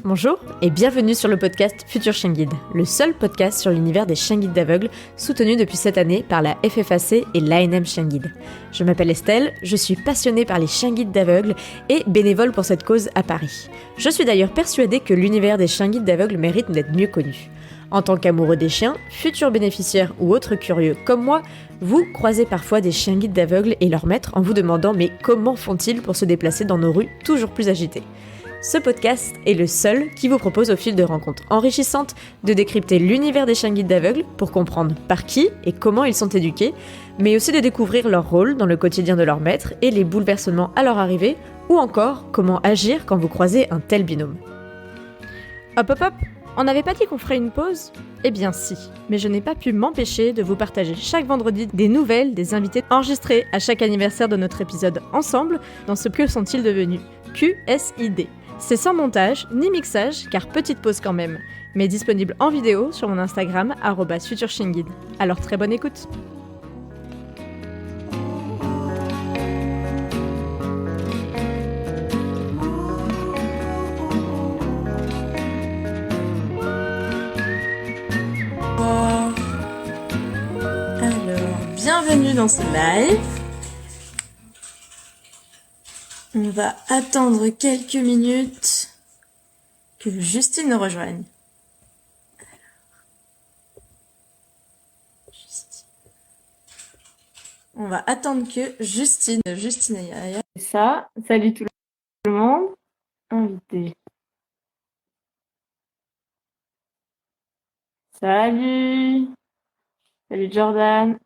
Bonjour et bienvenue sur le podcast Futur Chien Guide, le seul podcast sur l'univers des chiens guides d'aveugles soutenu depuis cette année par la FFAC et l'ANM Chien Guide. Je m'appelle Estelle, je suis passionnée par les chiens guides d'aveugles et bénévole pour cette cause à Paris. Je suis d'ailleurs persuadée que l'univers des chiens guides d'aveugles mérite d'être mieux connu. En tant qu'amoureux des chiens, futurs bénéficiaires ou autres curieux comme moi, vous croisez parfois des chiens guides d'aveugles et leurs maîtres en vous demandant mais comment font-ils pour se déplacer dans nos rues toujours plus agitées ? Ce podcast est le seul qui vous propose au fil de rencontres enrichissantes de décrypter l'univers des chiens guides d'aveugles pour comprendre par qui et comment ils sont éduqués, mais aussi de découvrir leur rôle dans le quotidien de leur maître et les bouleversements à leur arrivée, ou encore comment agir quand vous croisez un tel binôme. Hop hop hop, on n'avait pas dit qu'on ferait une pause ? Eh bien si, mais je n'ai pas pu m'empêcher de vous partager chaque vendredi des nouvelles des invités enregistrés à chaque anniversaire de notre épisode ensemble dans ce Que sont-ils devenus ? QSID. C'est sans montage ni mixage, car petite pause quand même, mais disponible en vidéo sur mon Instagram @futurchienguide. Alors très bonne écoute. Alors, bienvenue dans ce live. On va attendre quelques minutes que Justine nous rejoigne. On va attendre que Justine aille. Ça, salut tout le monde. Invité. Salut. Salut Jordan.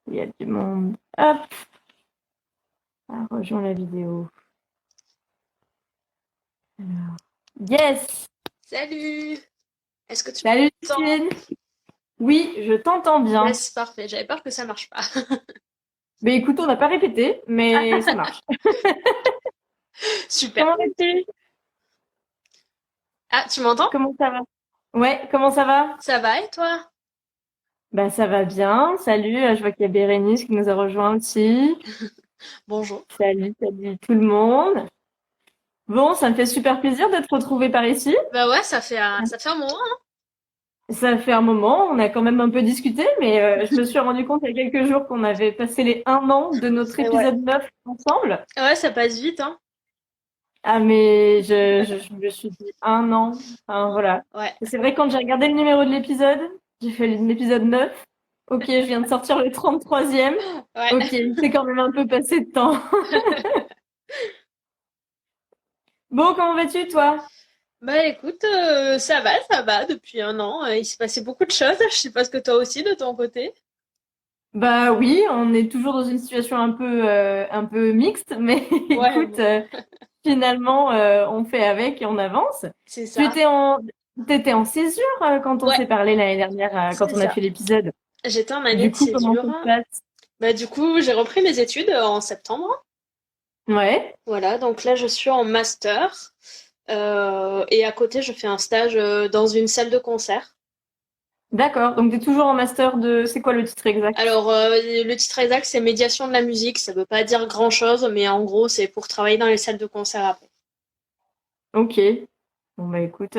Il y a du monde. Hop. Ah, rejoins la vidéo. Alors. Yes. Salut! Est-ce que tu Salut m'entends? Justine. Oui, je t'entends bien. Yes, parfait. J'avais peur que ça marche pas. Mais écoute, on n'a pas répété, mais ça marche. Super. Comment vas-tu? Ah, tu m'entends? Comment ça va? Ouais, comment ça va? Ça va et toi? Bah ça va bien. Salut, je vois qu'il y a Bérénice qui nous a rejoint aussi. Bonjour. Salut tout le monde. Bon, ça me fait super plaisir de te retrouver par ici. Bah ouais, ça fait un moment, hein. Ça fait un moment, on a quand même un peu discuté, mais je me suis rendu compte il y a quelques jours qu'on avait passé les 1 an de notre Et ouais. épisode 9 ensemble. Ouais, ça passe vite, hein. Ah mais je me suis dit 1 an. Enfin, voilà. Ouais. C'est vrai, quand j'ai regardé le numéro de l'épisode, j'ai fait l'épisode 9. Ok, je viens de sortir le 33e. Ouais. Ok, c'est quand même un peu passé de temps. Bon, comment vas-tu, toi? Bah écoute, ça va depuis 1 an. Il s'est passé beaucoup de choses. Je sais pas ce que toi aussi de ton côté. Bah oui, on est toujours dans une situation un peu mixte, mais Ouais, écoute, bon, finalement, on fait avec et on avance. c'est Tu ça. t'étais en césure quand on Ouais, s'est parlé l'année dernière, quand c'est on a ça. fait l'épisode. J'étais en année Du de coup, comment césure. ça se passe? Bah du coup, j'ai repris mes études en septembre. Ouais, Voilà, donc là je suis en master. Et à côté, je fais un stage dans une salle de concert. d'accord. Donc, tu es toujours en master de... C'est quoi le titre exact? Alors, le titre exact, c'est médiation de la musique. Ça veut pas dire grand-chose, mais en gros, c'est pour travailler dans les salles de concert après. Ok. Bon, bah écoute,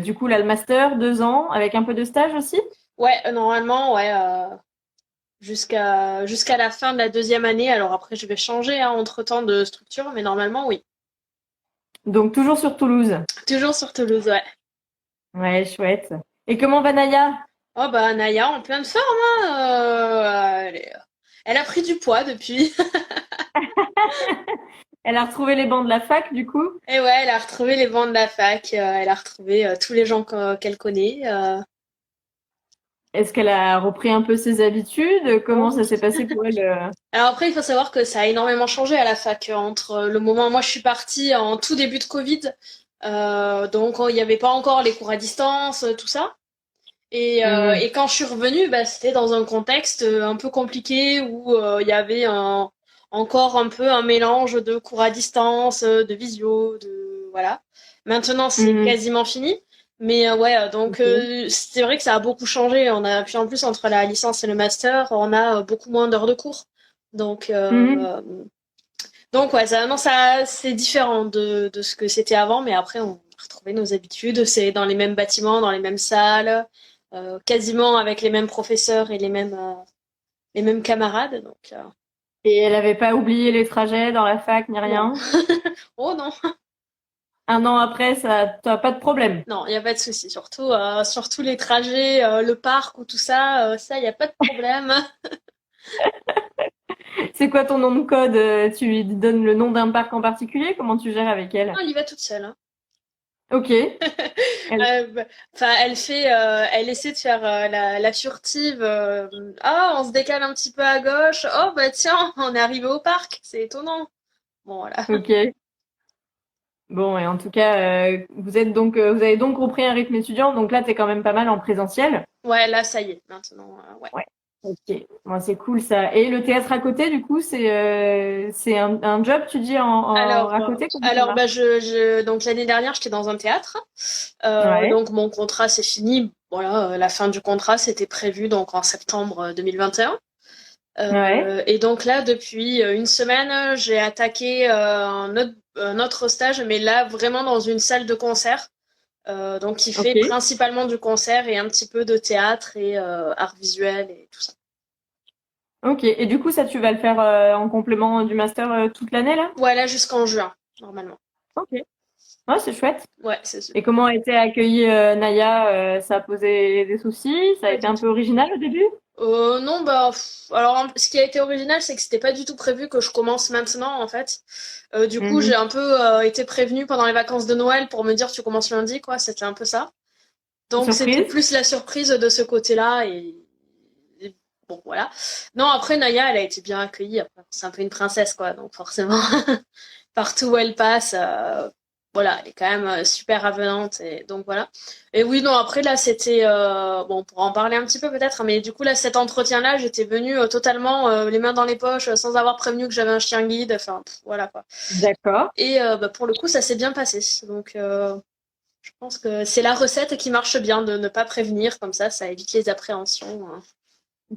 du coup, là, le master, 2 ans, avec un peu de stage aussi? Ouais, normalement, ouais, jusqu'à la fin de la deuxième année. Alors après, je vais changer hein, entre-temps de structure, mais normalement, oui. Donc, toujours sur Toulouse. Toujours sur Toulouse, ouais. Ouais, chouette. Et comment va Naya? Oh bah Naya, en pleine forme, hein. Elle a pris du poids depuis. Elle a retrouvé les bancs de la fac, du coup? Et ouais, elle a retrouvé les bancs de la fac. Elle a retrouvé tous les gens qu'elle connaît. Est-ce qu'elle a repris un peu ses habitudes? Comment Bon. ça s'est passé pour elle? Alors après, il faut savoir que ça a énormément changé à la fac entre le moment où moi je suis partie en tout début de Covid, donc il n'y avait pas encore les cours à distance, tout ça. Et quand je suis revenue, bah, c'était dans un contexte un peu compliqué où il y avait encore un peu un mélange de cours à distance, de visio, de voilà. Maintenant, c'est Mhm. quasiment fini. Mais ouais, donc Ok. c'est vrai que ça a beaucoup changé. Puis en plus entre la licence et le master, on a beaucoup moins d'heures de cours. Donc Mhm. donc ouais, ça c'est différent de ce que c'était avant, mais après retrouvé nos habitudes. C'est dans les mêmes bâtiments, dans les mêmes salles, quasiment avec les mêmes professeurs et les mêmes camarades. Donc, Et elle avait pas oublié les trajets dans la fac ni rien? non. Oh non, 1 an après, ça, t'as pas de problème. non, il n'y a pas de souci. Surtout les trajets, le parc ou tout ça, ça, il n'y a pas de problème. C'est quoi ton nom de code? Tu lui donnes le nom d'un parc en particulier? Comment tu gères avec elle? Non, elle y va toute seule. Hein. Ok. Enfin, elle essaie de faire la furtive. Ah, on se décale un petit peu à gauche. Oh, bah tiens, on est arrivé au parc. C'est étonnant. Bon, voilà. Ok. Bon, et en tout cas, vous avez donc repris un rythme étudiant, donc là, t'es quand même pas mal en présentiel. Ouais, là, ça y est, maintenant, ouais. Ouais. Ok. Bon, c'est cool ça. Et le théâtre à côté, du coup, c'est un job, tu dis, à côté, comment ça Alors, marche? donc l'année dernière, j'étais dans un théâtre. Ouais. Donc mon contrat c'est fini. Voilà, la fin du contrat c'était prévu donc en septembre 2021. Ouais. Et donc là, depuis une semaine, j'ai attaqué un autre stage, mais là vraiment dans une salle de concert. Donc qui fait Ok. principalement du concert et un petit peu de théâtre et art visuel et tout ça. Ok. Et du coup, ça, tu vas le faire en complément du master toute l'année, là? Ouais, là jusqu'en juin, normalement. Ok. Ouais, c'est chouette. Ouais, c'est Et super. comment a été accueillie Naya? Ça a posé des soucis? Ça a Pas été du un tout. peu original au début? Non, bah, alors, ce qui a été original, c'est que c'était pas du tout prévu que je commence maintenant, en fait. Du coup, j'ai Mhm. un peu été prévenue pendant les vacances de Noël pour me dire tu commences lundi, quoi. C'était un peu ça. Donc, c'était Surprise? plus la surprise de ce côté-là et bon, voilà. Non, après, Naya, elle a été bien accueillie. Après, c'est un peu une princesse, quoi. Donc, forcément, partout où elle passe, voilà, elle est quand même super avenante et donc voilà. Et oui, non, après là, c'était bon, on pourra en parler un petit peu peut-être, mais du coup là, cet entretien-là, j'étais venue totalement les mains dans les poches, sans avoir prévenu que j'avais un chien guide. Enfin, voilà quoi. D'accord. Et bah, pour le coup, ça s'est bien passé. Donc, je pense que c'est la recette qui marche bien de ne pas prévenir comme ça évite les appréhensions. Hein.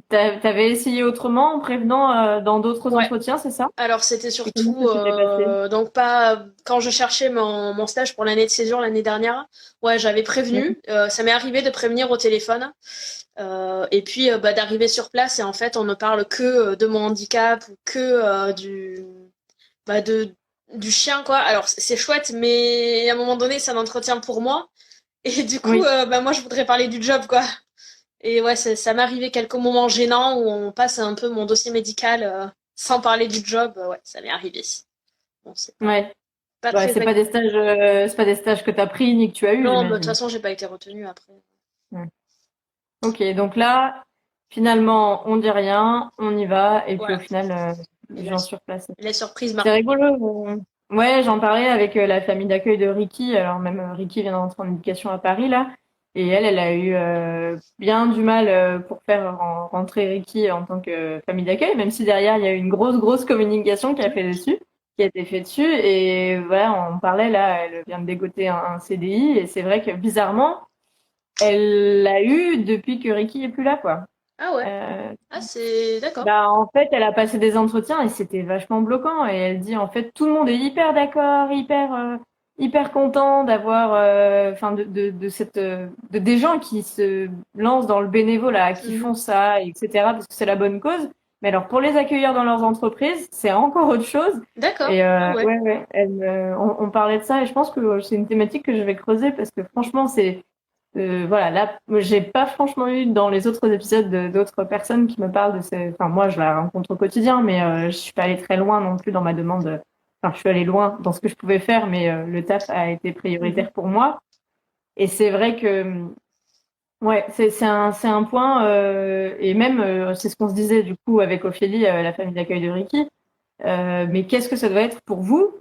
T'avais essayé autrement en prévenant dans d'autres Ouais. entretiens, c'est ça? Alors c'était Et comment surtout ça s'était passé? donc pas quand je cherchais mon stage pour l'année de césure l'année dernière. Ouais, j'avais Mhm. prévenu. Ça m'est arrivé de prévenir au téléphone. Et puis bah, d'arriver sur place et en fait on ne parle que de mon handicap ou que bah, du chien quoi. Alors c'est chouette, mais à un moment donné c'est un entretien pour moi. Et du coup Oui. bah, moi je voudrais parler du job quoi. Et ouais, ça m'est arrivé quelques moments gênants où on passe un peu mon dossier médical sans parler du job. Ouais, ça m'est arrivé. Bon, c'est Ouais. pas Ouais, très c'est pas des stages que t'as pris ni que tu as eu, Non, bah, de toute j'imagine. façon, j'ai pas été retenue après. Ouais. Ok, donc là, finalement, on dit rien, on y va, et puis au Voilà. final, Et les la, gens sur place. la surprise C'est marche. rigolo. Ouais, j'en parlais avec la famille d'accueil de Ricky. Alors même Ricky vient d'entrer en éducation à Paris là, et elle a eu bien du mal pour faire rentrer Ricky en tant que famille d'accueil, même si derrière il y a eu une grosse communication qui a été fait dessus. Et voilà, on parlait là, elle vient de dégoter un CDI, et c'est vrai que bizarrement, elle l'a eu depuis que Ricky est plus là, quoi. Ah ouais. Euh, Ah, c'est d'accord. Bah, en fait, elle a passé des entretiens et c'était vachement bloquant. Et elle dit, en fait, tout le monde est hyper d'accord, hyper content d'avoir, enfin, de cette, de des gens qui se lancent dans le bénévolat, qui Mhm. font ça, etc., parce que c'est la bonne cause. Mais alors, pour les accueillir dans leurs entreprises, c'est encore autre chose. D'accord. Et Ah ouais. ouais, on parlait de ça et je pense que c'est une thématique que je vais creuser parce que franchement, c'est voilà, là, j'ai pas franchement eu dans les autres épisodes d'autres personnes qui me parlent de ces. Enfin, moi, je la rencontre au quotidien, mais je suis pas allée très loin non plus dans ma demande. Enfin, je suis allée loin dans ce que je pouvais faire, mais le taf a été Mhm. prioritaire pour moi. Et c'est vrai que, ouais, c'est un point. Et même, c'est ce qu'on se disait du coup avec Ophélie, la famille d'accueil de Ricky. Mais qu'est-ce que ça doit être pour vous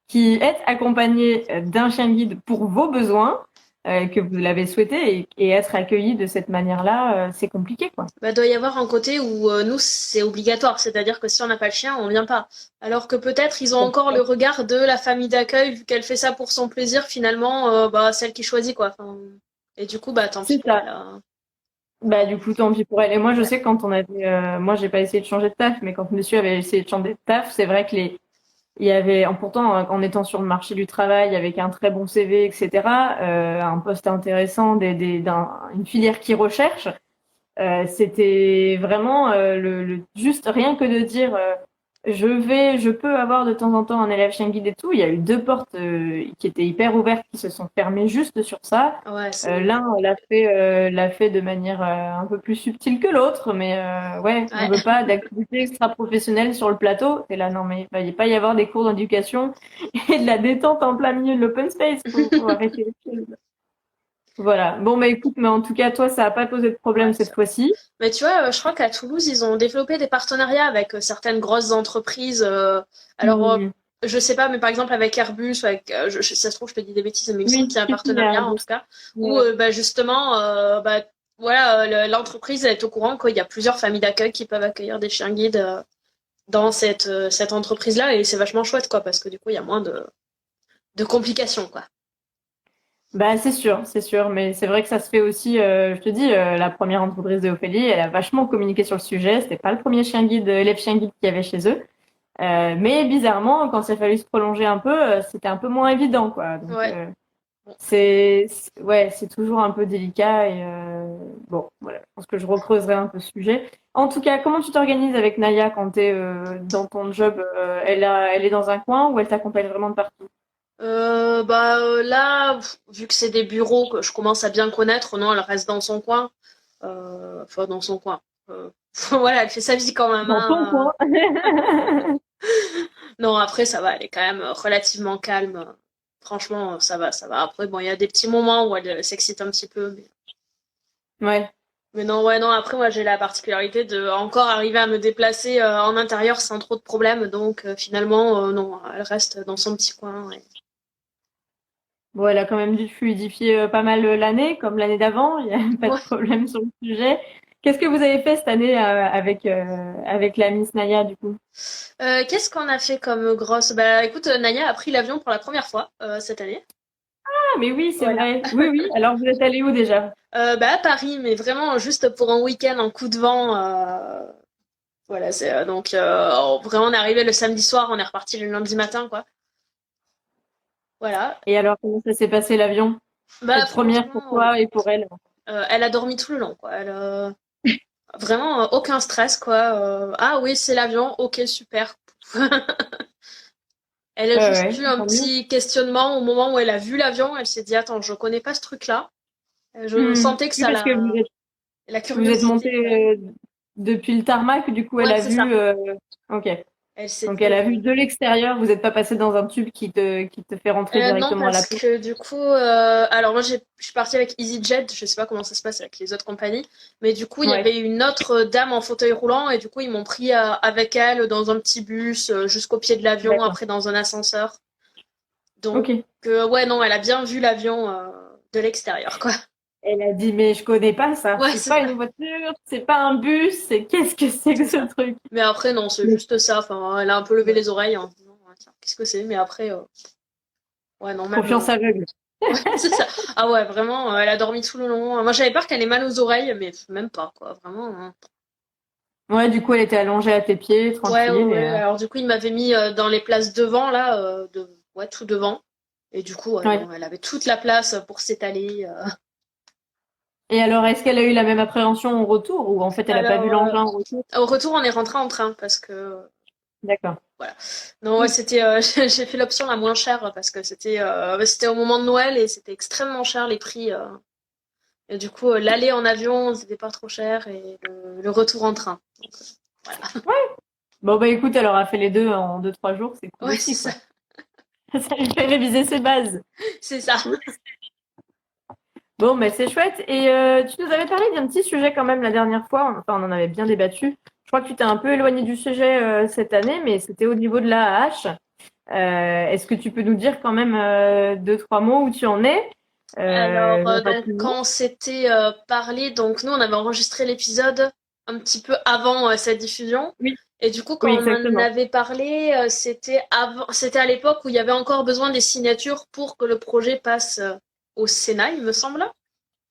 qui êtes accompagné d'un chien guide pour vos besoins, que vous l'avez souhaité, et être accueilli de cette manière-là, c'est compliqué, quoi. Bah, doit y avoir un côté où nous, c'est obligatoire. C'est-à-dire que si on n'a pas le chien, on vient pas. Alors que peut-être ils ont encore le regard de la famille d'accueil, vu qu'elle fait ça pour son plaisir, finalement, bah, celle qui choisit, quoi. Enfin, et du coup, bah, tant pis C'est pour ça. elle. Hein. Bah, du coup, tant pis pour elle. Et moi, je Ouais. sais que quand on avait, moi, j'ai pas essayé de changer de taf, mais quand monsieur avait essayé de changer de taf, c'est vrai que Il y avait, pourtant, en étant sur le marché du travail avec un très bon CV, etc., un poste intéressant, une filière qui recherche, c'était vraiment juste rien que de dire je peux avoir de temps en temps un élève chien guide et tout. Il y a eu deux portes qui étaient hyper ouvertes qui se sont fermées juste sur ça. Ouais, L'un l'a fait de manière un peu plus subtile que l'autre, mais ouais, on veut pas d'activité extra-professionnelle sur le plateau. Et là, non, mais il va pas y avoir des cours d'éducation et de la détente en plein milieu de l'open space. Faut arrêter les choses. Voilà. Bon, bah écoute, mais en tout cas, toi, ça a pas posé de problème cette fois-ci. Mais tu vois, je crois qu'à Toulouse, ils ont développé des partenariats avec certaines grosses entreprises. Alors, je sais pas, mais par exemple avec Airbus, avec, ça se trouve, je te dis des bêtises, mais il me semble qu'il y a un partenariat en tout cas, où justement, voilà, l'entreprise est au courant qu'il y a plusieurs familles d'accueil qui peuvent accueillir des chiens guides dans cette entreprise-là, et c'est vachement chouette, quoi, parce que du coup, il y a moins de complications, quoi. Bah, c'est sûr, mais c'est vrai que ça se fait aussi, je te dis, la première entreprise de Ophélie, elle a vachement communiqué sur le sujet. C'était pas le premier élève chien guide qu'il y avait chez eux. Mais bizarrement, quand il a fallu se prolonger un peu, c'était un peu moins évident, quoi. Donc, c'est toujours un peu délicat et bon, voilà. Je pense que je recreuserai un peu ce sujet. En tout cas, comment tu t'organises avec Naya quand t'es dans ton job? Elle est dans un coin ou elle t'accompagne vraiment de partout? Là, vu que c'est des bureaux que je commence à bien connaître, non, elle reste dans son coin. Enfin, dans son coin. Voilà, elle fait sa vie quand même. Dans ton coin. Non, après, ça va, elle est quand même relativement calme. Franchement, ça va. Après, bon, il y a des petits moments où elle s'excite un petit peu. Ouais. Mais non, ouais, non, après, moi, j'ai la particularité de encore arriver à me déplacer en intérieur sans trop de problèmes. Donc, finalement, non, elle reste dans son petit coin. Ouais. Bon, elle a quand même dû fluidifier pas mal l'année, comme l'année d'avant. Il n'y a pas de problème sur le sujet. Qu'est-ce que vous avez fait cette année avec la Miss Naya, du coup? Qu'est-ce qu'on a fait comme grosse... Bah écoute, Naya a pris l'avion pour la première fois cette année. Ah, mais oui, c'est vrai. Oui. Alors, vous êtes allé où déjà? À Paris, mais vraiment juste pour un week-end en coup de vent. Voilà, c'est donc vraiment on est arrivé le samedi soir, on est reparti le lundi matin, quoi. Voilà. Et alors, comment ça s'est passé l'avion? Cette première pour toi et pour elle? Elle a dormi tout le long, quoi. Elle vraiment aucun stress, quoi. Ah oui, c'est l'avion. Ok, super. Elle a juste eu un petit questionnement au moment où elle a vu l'avion. Elle s'est dit, attends, je connais pas ce truc-là. Je sentais que ça la curiosité. Vous êtes monté depuis le tarmac, du coup, elle a vu. Ok. Donc, elle a vu de l'extérieur. Vous n'êtes pas passé dans un tube qui te fait rentrer directement à la porte. Non, parce que du coup, alors moi, je suis partie avec EasyJet. Je sais pas comment ça se passe avec les autres compagnies, mais du coup, il y avait une autre dame en fauteuil roulant et du coup, ils m'ont pris avec elle dans un petit bus jusqu'au pied de l'avion, après dans un ascenseur. Donc, ouais, non, elle a bien vu l'avion de l'extérieur, quoi. Elle a dit, mais je connais pas ça. C'est pas une voiture, c'est pas un bus, qu'est-ce que c'est que ce truc? Mais après, non, c'est juste ça. Enfin, elle a un peu levé les oreilles en disant, tiens, qu'est-ce que c'est? Mais après, ouais, non, même. Confiance aveugle. Ouais, c'est ça. Ah ouais, vraiment, elle a dormi tout le long. Moi, j'avais peur qu'elle ait mal aux oreilles, mais même pas, quoi. Vraiment. Hein. Ouais, du coup, elle était allongée à tes pieds, tranquille. Ouais. Alors, du coup, il m'avait mis dans les places devant, là, tout devant. Et du coup, bon, elle avait toute la place pour s'étaler. Et alors, est-ce qu'elle a eu la même appréhension au retour ou en fait, elle a pas vu l'engin au retour? Au retour, on est rentré en train parce que. D'accord. Voilà. Non, ouais, c'était. J'ai fait l'option la moins chère parce que c'était au moment de Noël et c'était extrêmement cher les prix. Et du coup, l'aller en avion, c'était pas trop cher et le retour en train. Donc, voilà. Ouais. Bon, bah écoute, elle aura fait les deux en 2-3 jours, c'est cool. Ouais, aussi, c'est ça. Ça lui fait réviser ses bases. C'est ça. Bon, mais c'est chouette. Et tu nous avais parlé d'un petit sujet quand même la dernière fois. Enfin, on en avait bien débattu. Je crois que tu t'es un peu éloigné du sujet cette année, mais c'était au niveau de l'AAH. Est-ce que tu peux nous dire quand même 2-3 mots où tu en es? Alors, donc, quand on s'était parlé, donc nous, on avait enregistré l'épisode un petit peu avant sa diffusion. Oui. Et du coup, quand on en avait parlé, c'était à l'époque où il y avait encore besoin des signatures pour que le projet passe au Sénat, il me semble.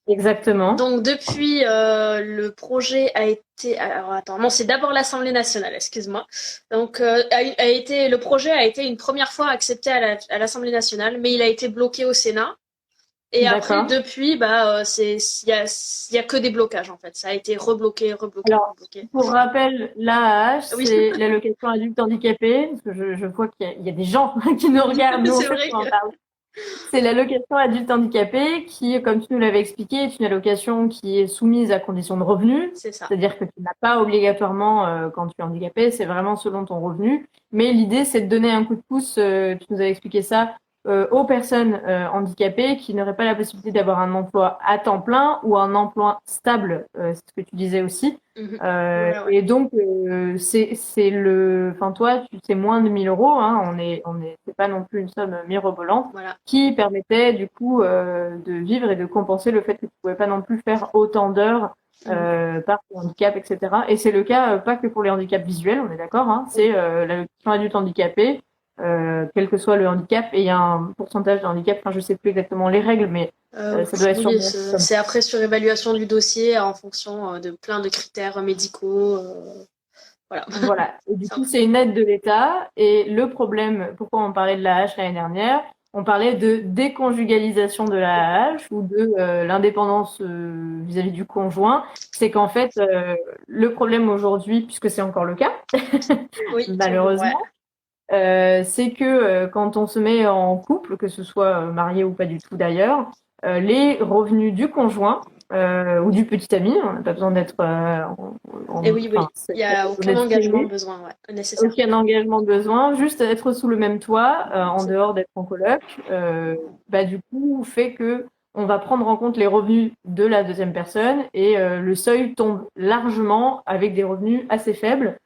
Exactement. Donc depuis, le projet a été... Alors attends, non, c'est d'abord l'Assemblée nationale, excuse-moi. Donc le projet a été une première fois accepté à l'Assemblée nationale, mais il a été bloqué au Sénat. Et après, D'accord. depuis, il y a que des blocages en fait. Ça a été rebloqué. Alors, pour rappel, l'AAH, Oui, c'est l'allocation adulte handicapé, parce que je vois qu'il y a des gens qui nous regardent, nous, en c'est fait, vrai pour en que parler. C'est l'allocation adulte handicapé qui, comme tu nous l'avais expliqué, est une allocation qui est soumise à condition de revenu. c'est ça. C'est-à-dire que tu n'as pas obligatoirement, quand tu es handicapé, c'est vraiment selon ton revenu. Mais l'idée, c'est de donner un coup de pouce, tu nous avais expliqué ça, aux personnes handicapées qui n'auraient pas la possibilité d'avoir un emploi à temps plein ou un emploi stable, c'est ce que tu disais aussi. Mhm. Ouais. Et donc, enfin, toi, c'est moins de 1 000 euros, hein, c'est pas non plus une somme mirobolante Voilà. qui permettait du coup de vivre et de compenser le fait que tu pouvais pas non plus faire autant d'heures par handicap, etc. Et c'est le cas pas que pour les handicaps visuels, on est d'accord, hein, c'est l'allocation adulte handicapé, quel que soit le handicap, et il y a un pourcentage de handicap, enfin je sais plus exactement les règles, mais ça doit être Oui, sûrement comme c'est après sur évaluation du dossier en fonction de plein de critères médicaux. Voilà. Voilà. Et du coup, c'est une aide de l'État. Et le problème, pourquoi on parlait de l'AAH l'année dernière, on parlait de déconjugalisation de l'AAH ou de l'indépendance vis-à-vis du conjoint. C'est qu'en fait, le problème aujourd'hui, puisque c'est encore le cas, Oui, toujours, ouais. malheureusement, c'est que quand on se met en couple, que ce soit marié ou pas du tout d'ailleurs, les revenus du conjoint ou du petit ami, on n'a pas besoin d'être Et oui, enfin, il y a aucun d'être engagement filmé, besoin, ouais, nécessaire. aucun engagement besoin, juste être sous le même toit, en C'est dehors d'être en coloc, bah du coup fait que on va prendre en compte les revenus de la deuxième personne et le seuil tombe largement avec des revenus assez faibles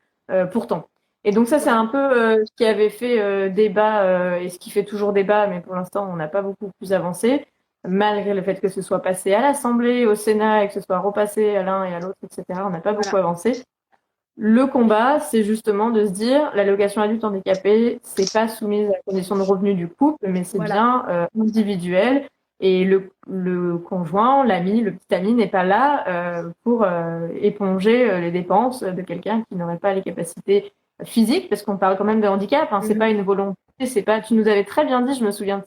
pourtant. Et donc ça c'est voilà. un peu ce qui avait fait débat et ce qui fait toujours débat, mais pour l'instant on n'a pas beaucoup plus avancé, malgré le fait que ce soit passé à l'Assemblée, au Sénat et que ce soit repassé à l'un et à l'autre, etc. On n'a pas beaucoup Voilà. avancé. Le combat, c'est justement de se dire, l'allocation adulte handicapé, c'est pas soumise à la condition de revenu du couple, mais c'est Voilà. bien individuel. Et le conjoint, l'ami, le petit ami n'est pas là pour éponger les dépenses de quelqu'un qui n'aurait pas les capacités physiques, parce qu'on parle quand même de handicap. Hein, c'est Mhm. pas une volonté, c'est pas. Tu nous avais très bien dit, je me souviens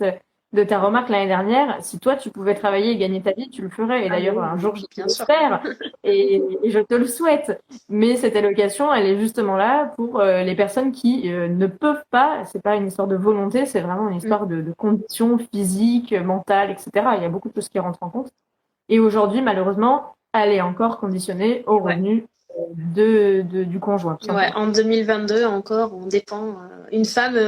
de ta remarque l'année dernière. Si toi tu pouvais travailler et gagner ta vie, tu le ferais. Et Ah d'ailleurs, oui, un jour, je vais bien le sûr. faire. Et je te le souhaite. Mais cette allocation, elle est justement là pour les personnes qui ne peuvent pas. C'est pas une histoire de volonté, c'est vraiment une Mm. histoire de conditions physiques, mentales, etc. Il y a beaucoup de choses qui rentrent en compte. Et aujourd'hui, malheureusement, elle est encore conditionnée au Ouais. revenu du conjoint, tout Ouais, simplement. en 2022 encore, on dépend. Une femme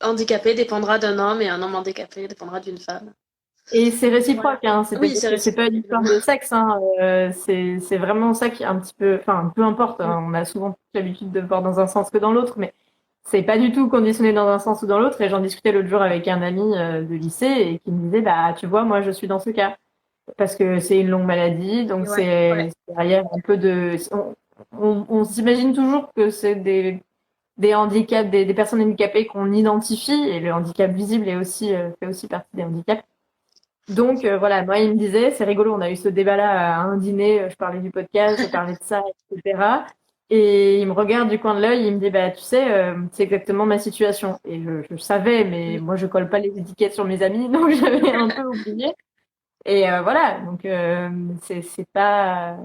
handicapée dépendra d'un homme et un homme handicapé dépendra d'une femme. Et c'est Voilà. réciproque, hein. Oui, C'est-à-dire c'est que c'est pas réciproque, une histoire évidemment. de sexe, hein. C'est vraiment ça qui est un petit peu, enfin, peu importe, Mm. hein. On a souvent l'habitude de voir dans un sens que dans l'autre, mais c'est pas du tout conditionné dans un sens ou dans l'autre. Et j'en discutais l'autre jour avec un ami de lycée et qui me disait, bah, tu vois, moi, je suis dans ce cas parce que c'est une longue maladie, donc Et ouais, ouais. c'est derrière un peu de, on s'imagine toujours que c'est des handicaps, des personnes handicapées qu'on identifie et le handicap visible est aussi fait aussi partie des handicaps. Donc voilà, moi il me disait, c'est rigolo, on a eu ce débat-là à un dîner, je parlais du podcast, je parlais de ça, etc. Et il me regarde du coin de l'œil, il me dit, bah tu sais, c'est exactement ma situation. Et je savais, mais Mm. moi je colle pas les étiquettes sur mes amis, donc j'avais un peu oublié. Et voilà, donc c'est pas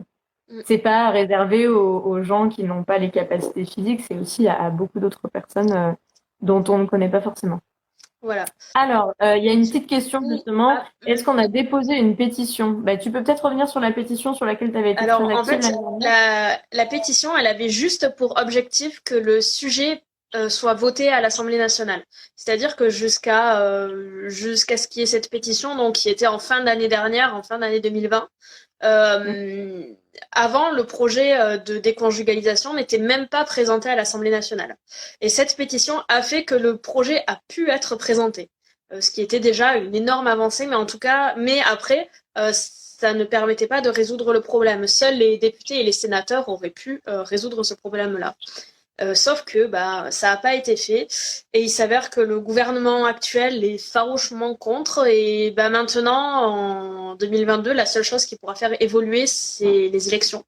Mm. c'est pas réservé aux gens qui n'ont pas les capacités physiques, c'est aussi à beaucoup d'autres personnes dont on ne connaît pas forcément. Voilà. Alors, il y a une petite Du question coup, justement. Est-ce qu'on a déposé une pétition? Bah, tu peux peut-être revenir sur la pétition sur laquelle tu avais été très alors, en active fait, l'année dernière. la pétition, elle avait juste pour objectif que le sujet soit voté à l'Assemblée nationale. C'est-à-dire que jusqu'à ce qu'il y ait cette pétition, donc qui était en fin d'année dernière, en fin d'année 2020, Mm. euh, avant, le projet de déconjugalisation n'était même pas présenté à l'Assemblée nationale. Et cette pétition a fait que le projet a pu être présenté. Ce qui était déjà une énorme avancée, mais en tout cas, mais après, ça ne permettait pas de résoudre le problème. Seuls les députés et les sénateurs auraient pu résoudre ce problème-là. Sauf que ça n'a pas été fait et il s'avère que le gouvernement actuel est farouchement contre et maintenant en 2022 la seule chose qui pourra faire évoluer c'est les élections.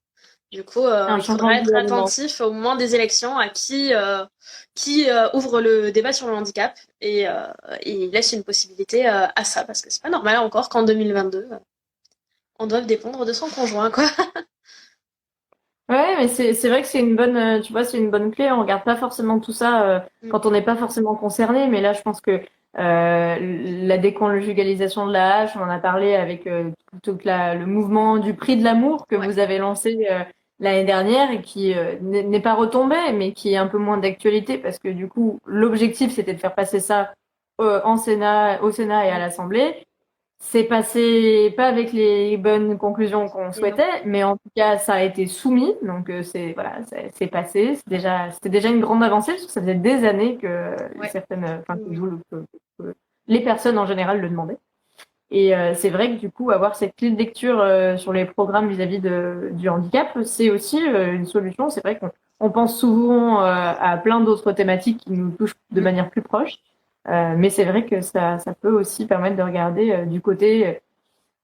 Du coup, Un il changement faudra de être gouvernement. attentif au moment des élections à qui ouvre le débat sur le handicap et laisse une possibilité à ça parce que c'est pas normal encore qu'en 2022 on doive dépendre de son conjoint quoi. Ouais, mais c'est vrai que c'est une bonne, tu vois, c'est une bonne clé. On regarde pas forcément tout ça Mm. quand on n'est pas forcément concerné. Mais là, je pense que la déconjugalisation de la hache, on en a parlé avec le mouvement du prix de l'amour que Ouais. vous avez lancé l'année dernière et qui n'est pas retombé, mais qui est un peu moins d'actualité parce que du coup, l'objectif c'était de faire passer ça au Sénat et à Mm. l'Assemblée. C'est passé pas avec les bonnes conclusions qu'on Et non. souhaitait, mais en tout cas, ça a été soumis. Donc, c'est voilà, c'est passé. C'était déjà une grande avancée parce que ça faisait des années que Ouais. certaines, enfin, Mm. que les personnes en général le demandaient. Et c'est vrai que du coup, avoir cette clé de lecture sur les programmes vis-à-vis du handicap, c'est aussi une solution. C'est vrai qu'on pense souvent à plein d'autres thématiques qui nous touchent de Mm. manière plus proche. Mais c'est vrai que ça peut aussi permettre de regarder du côté,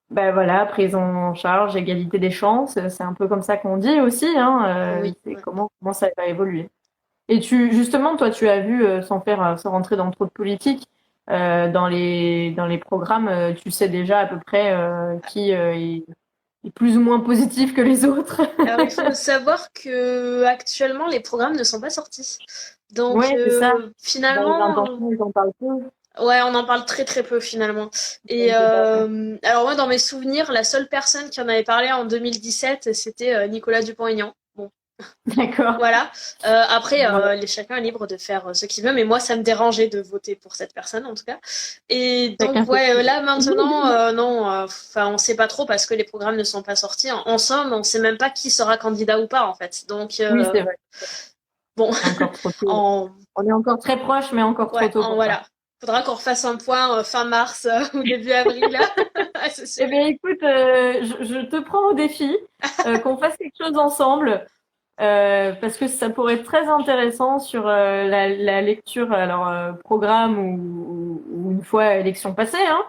ben voilà, prise en charge, égalité des chances. C'est un peu comme ça qu'on dit aussi, hein. Oui. C'est Ouais. comment ça va évoluer. Et justement, toi, tu as vu, sans rentrer dans trop de politique, dans les programmes, tu sais déjà à peu près qui est plus ou moins positif que les autres. Alors, il faut savoir que actuellement, les programmes ne sont pas sortis. Donc, Ouais, c'est ça. Dans les finalement, intentions, ils en parlent peu. ouais, on en parle très très peu finalement. Et Ouais. alors moi, dans mes souvenirs, la seule personne qui en avait parlé en 2017, c'était Nicolas Dupont-Aignan. Bon, D'accord. voilà. Après, Ouais. chacun est libre de faire ce qu'il veut, mais moi, ça me dérangeait de voter pour cette personne en tout cas. Et donc, Chacun fait ce ouais, qu'il là maintenant, veut. non, enfin, on sait pas trop parce que les programmes ne sont pas sortis. En somme, on sait même pas qui sera candidat ou pas en fait. Donc, Oui, c'est vrai. bon, C'est encore trop tôt. en On est encore très proches, mais encore trop ouais, tôt pour ça. voilà. Faudra qu'on refasse un point fin mars ou début avril là à ce Eh sujet. bien, écoute, je te prends au défi qu'on fasse quelque chose ensemble. Parce que ça pourrait être très intéressant sur la lecture, alors programme ou une fois élection passée, hein,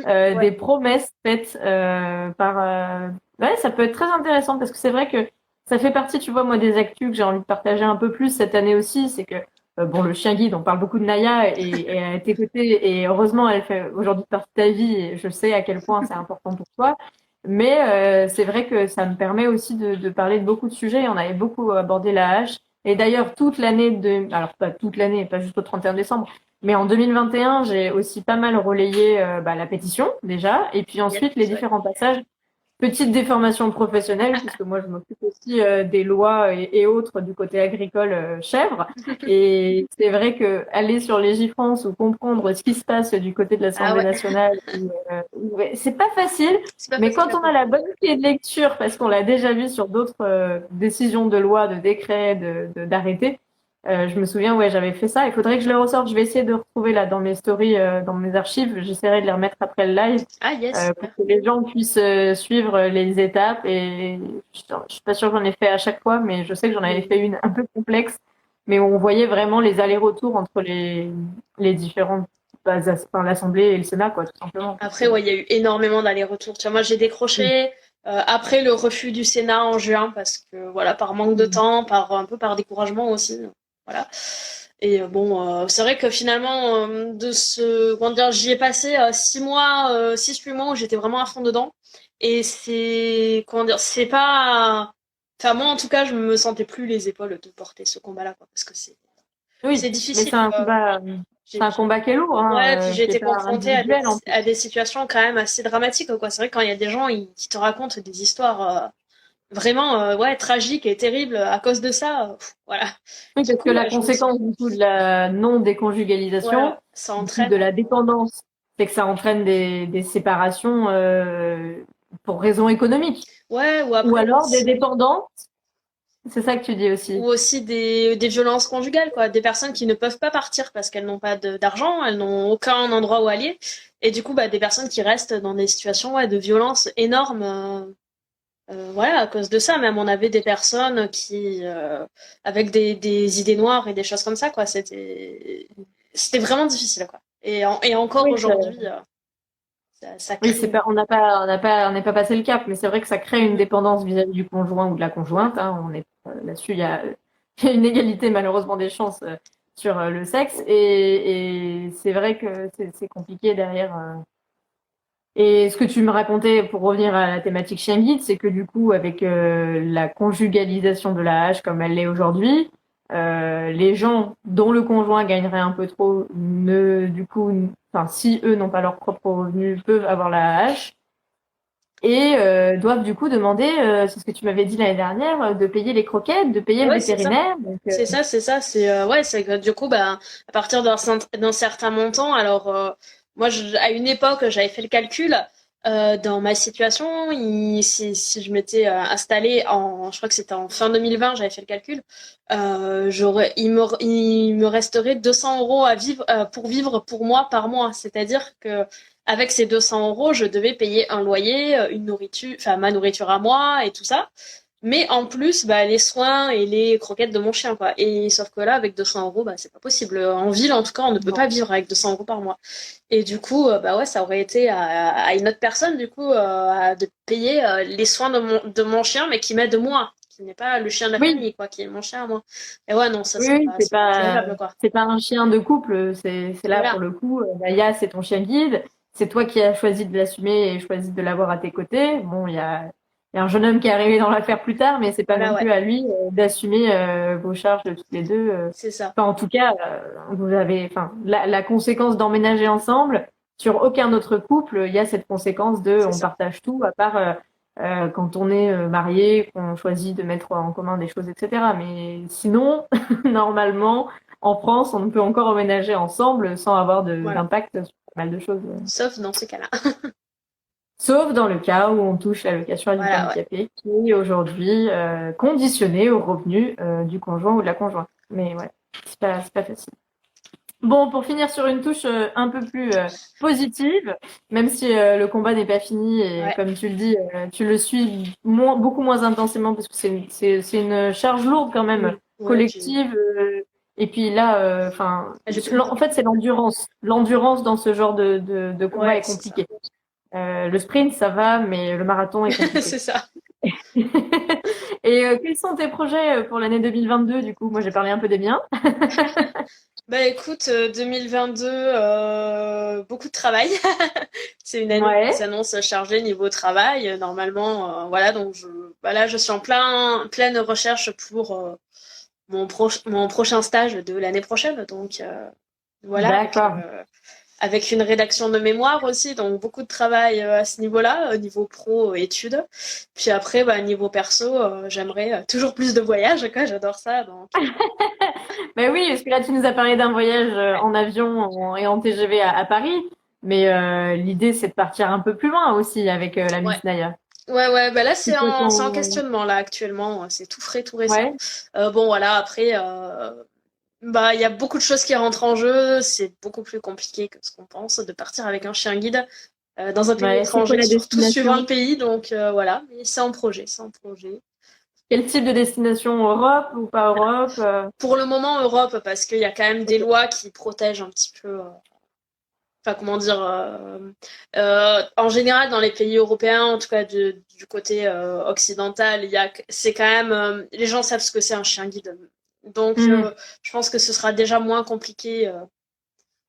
Ouais, des promesses faites par. Ouais, ça peut être très intéressant parce que c'est vrai que ça fait partie, tu vois, moi, des actus que j'ai envie de partager un peu plus cette année aussi. C'est que bon, le chien guide, on parle beaucoup de Naya et à tes côtés et heureusement, elle fait aujourd'hui partie de ta vie. Et je sais à quel point c'est important pour toi. Mais c'est vrai que ça me permet aussi de parler de beaucoup de sujets. On avait beaucoup abordé la hache. Et d'ailleurs, toute l'année alors pas toute l'année, pas juste au 31 décembre, mais en 2021, j'ai aussi pas mal relayé la pétition déjà, et puis yes, ensuite les ouais. différents passages. Petite déformation professionnelle, puisque moi je m'occupe aussi des lois et autres du côté agricole chèvre. Et c'est vrai que aller sur Légifrance ou comprendre ce qui se passe du côté de Ah l'Assemblée ouais, nationale, ouais, c'est pas facile. c'est pas Mais facile quand à on a comprendre. la bonne clé de lecture, parce qu'on l'a déjà vu sur d'autres décisions de loi, de décrets, d'arrêtés, je me souviens, ouais, j'avais fait ça. Il faudrait que je les ressorte. Je vais essayer de retrouver là dans mes stories, dans mes archives. J'essaierai de les remettre après le live Ah yes, pour super. que les gens puissent suivre les étapes. Et je suis pas sûre que j'en ai fait à chaque fois, mais je sais que j'en avais fait Oui. une un peu complexe, mais où on voyait vraiment les allers-retours entre les différentes, enfin, l'Assemblée et le Sénat, quoi, tout simplement. Après, ouais, il y a eu énormément d'allers-retours. Tu vois, moi, j'ai décroché après le refus du Sénat en juin parce que voilà, par manque de temps, par un peu par découragement aussi. Voilà. Et bon, c'est vrai que finalement, comment dire, j'y ai passé 6 mois, 6-8 mois où j'étais vraiment à fond dedans. Et comment dire, c'est pas, enfin moi en tout cas, je me sentais plus les épaules de porter ce combat-là, quoi, parce que c'est Oui, mais difficile. c'est un combat qui est lourd, Ouais, puis hein, j'ai qui est été pas confrontée à individuel en plus. des situations quand même assez dramatiques, quoi. C'est vrai quand il y a des gens qui te racontent des histoires vraiment ouais tragiques et terribles à cause de ça. Voilà. Oui, Du parce que coup, la je me suis conséquence du coup de la non-déconjugalisation, voilà, ça du coup entraîne. de la dépendance, c'est que ça entraîne des séparations pour raisons économiques. Ouais, ou Ou après alors des aussi. dépendances, c'est ça que tu dis Ou aussi. aussi des violences conjugales, quoi. Des personnes qui ne peuvent pas partir parce qu'elles n'ont pas d'argent, elles n'ont aucun endroit où aller. Et du coup, des personnes qui restent dans des situations ouais, de violence énormes voilà, à cause de ça, même on avait des personnes qui, avec des idées noires et des choses comme ça, quoi. C'était vraiment difficile, quoi. Et encore Oui, aujourd'hui, ça oui, crée. on n'est pas passé le cap, mais c'est vrai que ça crée une dépendance vis-à-vis du conjoint ou de la conjointe. Hein. On est là-dessus, il y a une égalité malheureusement des chances sur le sexe, et c'est vrai que c'est compliqué derrière. Et ce que tu me racontais, pour revenir à la thématique chien guide, c'est que du coup, avec la conjugalisation de la hache comme elle l'est aujourd'hui, les gens dont le conjoint gagnerait un peu trop, du coup, enfin, si eux n'ont pas leur propre revenu, peuvent avoir la hache et doivent du coup demander, c'est ce que tu m'avais dit l'année dernière, de payer les croquettes, de payer le Ouais, c'est ça. vétérinaire. Donc, C'est ça. Ouais, c'est que du coup, bah, à partir d'un certain montant, alors moi, à une époque, j'avais fait le calcul. Dans ma situation, si je m'étais installée je crois que c'était en fin 2020, j'avais fait le calcul, il me resterait 200 euros à vivre, pour vivre pour moi par mois. C'est-à-dire que avec ces 200 euros, je devais payer un loyer, une nourriture, enfin ma nourriture à moi et tout ça. Mais en plus, bah, les soins et les croquettes de mon chien, quoi. Et sauf que là, avec 200 euros, bah, c'est pas possible. En ville, en tout cas, on ne peut non. pas vivre avec 200 euros par mois. Et du coup, bah ouais, ça aurait été à une autre personne, du coup, de payer les soins de mon chien, mais qui m'aide moi, qui n'est pas le chien de la Oui, famille, quoi, qui est mon chien à moi. Et ouais, non, ça oui, serait oui, pas, c'est pas envisageable, quoi. c'est pas un chien de couple, c'est là pour Voilà. le coup. Maya, c'est ton chien guide, c'est toi qui as choisi de l'assumer et choisi de l'avoir à tes côtés. Bon, il y a un jeune homme qui est arrivé dans l'affaire plus tard, mais c'est pas Voilà, non ouais. plus à lui d'assumer vos charges de toutes les deux. C'est ça. Enfin, en tout cas, vous avez, enfin, la conséquence d'emménager ensemble, sur aucun autre couple, il y a cette conséquence de C'est on ça. partage tout, à part quand on est marié, qu'on choisit de mettre en commun des choses, etc. Mais sinon, normalement, en France, on peut encore emménager ensemble sans avoir Voilà. d'impact sur pas mal de choses. Sauf dans ces cas-là. Sauf dans le cas où on touche l'allocation adulte Voilà, ouais. handicapé, qui est aujourd'hui conditionnée au revenu du conjoint ou de la conjointe. Mais ouais, c'est pas facile. Bon, pour finir sur une touche un peu plus positive, même si le combat n'est pas fini et Ouais. comme tu le dis, tu le suis beaucoup moins intensément parce que c'est une charge lourde quand même, Oui. Ouais, puis, collective. Et puis là, enfin, j'ai plus beaucoup. en fait, c'est l'endurance. L'endurance dans ce genre de combat Ouais, est c'est ça. compliquée. Le sprint, ça va, mais le marathon est compliqué. C'est ça. Et quels sont tes projets pour l'année 2022 du coup? Moi, j'ai parlé un peu des miens. Bah écoute, 2022, beaucoup de travail. C'est une année qui Ouais, s'annonce chargée niveau travail. Normalement, voilà, donc bah là, je suis en pleine recherche pour mon prochain stage de l'année prochaine. Donc voilà, d'accord. avec une rédaction de mémoire aussi, donc beaucoup de travail à ce niveau-là, niveau pro études. Puis après, bah niveau perso, j'aimerais toujours plus de voyages, quoi. J'adore ça, donc Ben oui, parce que là, tu nous as parlé d'un voyage ouais. en avion et en TGV à Paris. Mais l'idée, c'est de partir un peu plus loin aussi avec la Ouais. Miss Naya. Ouais, bah là C'est quoi c'est en ton... questionnement là actuellement, c'est tout frais, tout récent. Ouais, Bon voilà, après bah il y a beaucoup de choses qui rentrent en jeu, c'est beaucoup plus compliqué que ce qu'on pense de partir avec un chien guide dans un pays ouais. C'est quoi étranger, la surtout suivant le destination? pays, donc voilà, mais c'est en projet, c'est en projet. Quel type de destination? Europe ou pas Europe? Pour le moment Europe parce qu'il y a quand même des Ok. lois qui protègent un petit peu enfin comment dire en général dans les pays européens en tout cas du côté occidental c'est quand même les gens savent ce que c'est un chien guide donc Mhm. je pense que ce sera déjà moins compliqué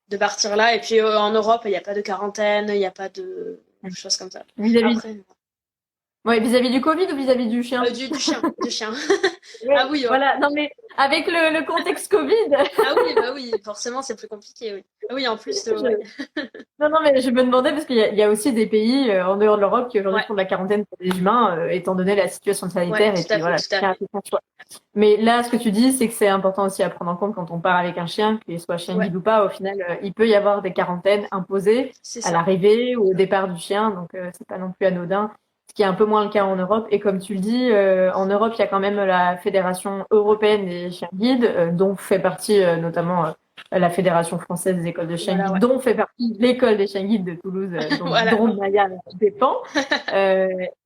de partir là et puis en Europe il n'y a pas de quarantaine il n'y a pas de choses comme ça Vis-à-vis, après ouais, vis-à-vis du Covid ou vis-à-vis du chien? du chien Oui, ah oui voilà. Non, mais avec le contexte Covid, ah oui bah oui forcément c'est plus compliqué oui ah oui en plus ouais non, non, mais je me demandais parce il y a aussi des pays en dehors de l'Europe qui aujourd'hui ouais font de la quarantaine pour les humains, étant donné la situation ouais sanitaire. Et tout à puis fait voilà, tout à chacun a fait fait son choix. Mais là, ce que tu dis, c'est que c'est important aussi à prendre en compte quand on part avec un chien, qu'il soit chien ouais guide ou pas. Au final, il peut y avoir des quarantaines imposées c'est à ça l'arrivée ou au départ du chien, donc c'est pas non plus anodin. Ce qui est un peu moins le cas en Europe. Et comme tu le dis, en Europe, il y a quand même la Fédération européenne des chiens guides, dont fait partie notamment la Fédération française des écoles de chien guide, Voilà, ouais. dont fait partie l'école des chiens guides de Toulouse, dont, Voilà. dont Maya dépend.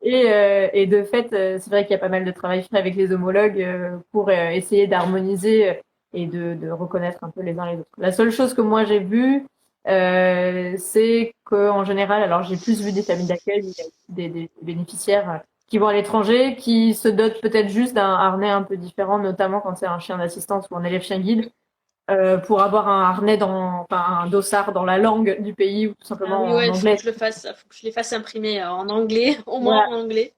Et de fait, c'est vrai qu'il y a pas mal de travail fait avec les homologues pour essayer d'harmoniser et de reconnaître un peu les uns les autres. La seule chose que moi j'ai vue, c'est qu'en général, alors j'ai plus vu des familles d'accueil, des bénéficiaires qui vont à l'étranger, qui se dotent peut-être juste d'un harnais un peu différent, notamment quand c'est un chien d'assistance ou un élève chien guide, pour avoir un harnais un dossard dans la langue du pays ou tout simplement oui, ouais, en anglais. faut que je les fasse imprimer en anglais, au moins en anglais.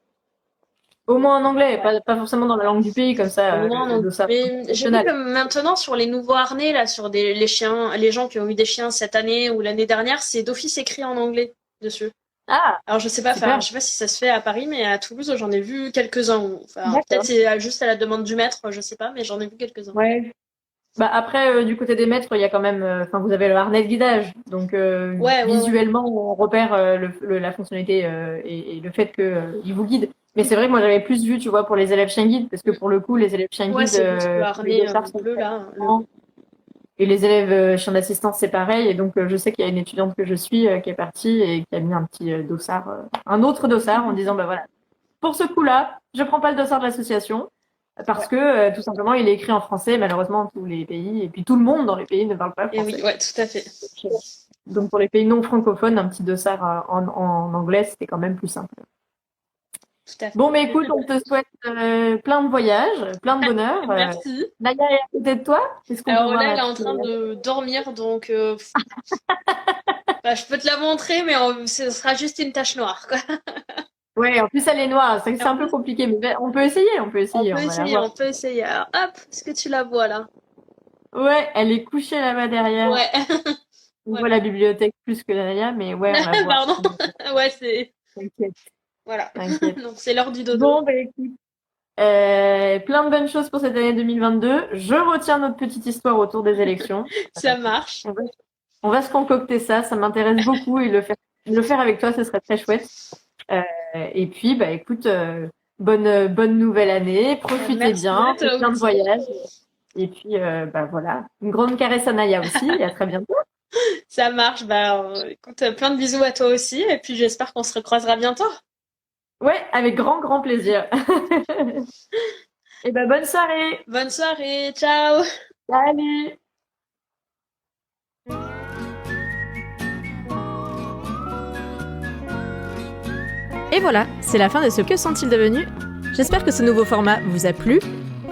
Au moins en anglais, pas forcément dans la langue du pays, comme ça, Au moins en le anglais. dossard Mais j'ai vu que maintenant, sur les nouveaux harnais, là, sur les chiens, les gens qui ont eu des chiens cette année ou l'année dernière, c'est d'office écrit en anglais dessus. Ah, alors je sais pas si ça se fait à Paris, mais à Toulouse j'en ai vu quelques-uns. Enfin, peut-être c'est juste à la demande du maître, je sais pas, mais j'en ai vu quelques-uns. Ouais. Bah après du côté des maîtres, il y a quand même, vous avez le harnais de guidage, donc visuellement on repère la fonctionnalité et le fait que il vous guide. Mais c'est vrai que moi j'avais plus vu, tu vois, pour les élèves chiens guides, parce que pour le coup les élèves chiens guides, c'est juste le harnais bleu là. Et les élèves chiens d'assistance, c'est pareil. Et donc, je sais qu'il y a une étudiante que je suis qui est partie et qui a mis un petit dossard, un autre dossard, en disant, bah voilà, pour ce coup-là, je prends pas le dossard de l'association parce que tout simplement, il est écrit en français, malheureusement, tous les pays, et puis tout le monde dans les pays ne parle pas français. Et oui, ouais, tout à fait. Donc, pour les pays non francophones, un petit dossard en anglais, c'était quand même plus simple. Bon, mais écoute, on te souhaite plein de voyages, plein de bonheur. Merci. Naya est à côté de toi. Alors là, elle est en train de dormir, donc je peux te la montrer, mais ce sera juste une tache noire, quoi. Ouais, en plus elle est noire, c'est un peu compliqué, mais on peut essayer. On peut essayer. Alors, hop, est-ce que tu la vois là? Ouais, elle est couchée là-bas derrière. Ouais. On voit la bibliothèque plus que Naya, mais ouais, on la voit. Pardon. Ouais, c'est. T'inquiète. Voilà. Donc c'est l'heure du dodo. Bon, bah écoute, plein de bonnes choses pour cette année 2022. Je retiens notre petite histoire autour des élections. Ça marche. On va se concocter ça m'intéresse beaucoup et le faire avec toi, ce serait très chouette. Et puis, bah écoute, bonne nouvelle année, profitez bien, faites plein de voyages. Et puis, bah voilà, une grande caresse à Naya aussi, et à très bientôt. Ça marche, écoute, plein de bisous à toi aussi, et puis j'espère qu'on se recroisera bientôt. Ouais, avec grand plaisir. Et bonne soirée. Bonne soirée, ciao. Salut. Et voilà, c'est la fin de ce Que sont-ils devenus ? J'espère que ce nouveau format vous a plu.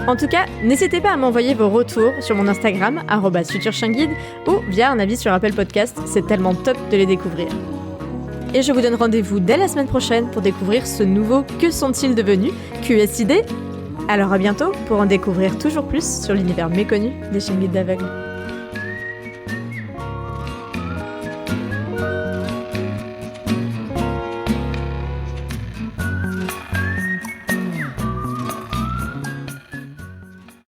En tout cas, n'hésitez pas à m'envoyer vos retours sur mon Instagram, @futurchienguide, ou via un avis sur Apple Podcast, c'est tellement top de les découvrir. Et je vous donne rendez-vous dès la semaine prochaine pour découvrir ce nouveau Que sont-ils devenus ? QSID ? Alors à bientôt pour en découvrir toujours plus sur l'univers méconnu des chiens guides d'aveugles.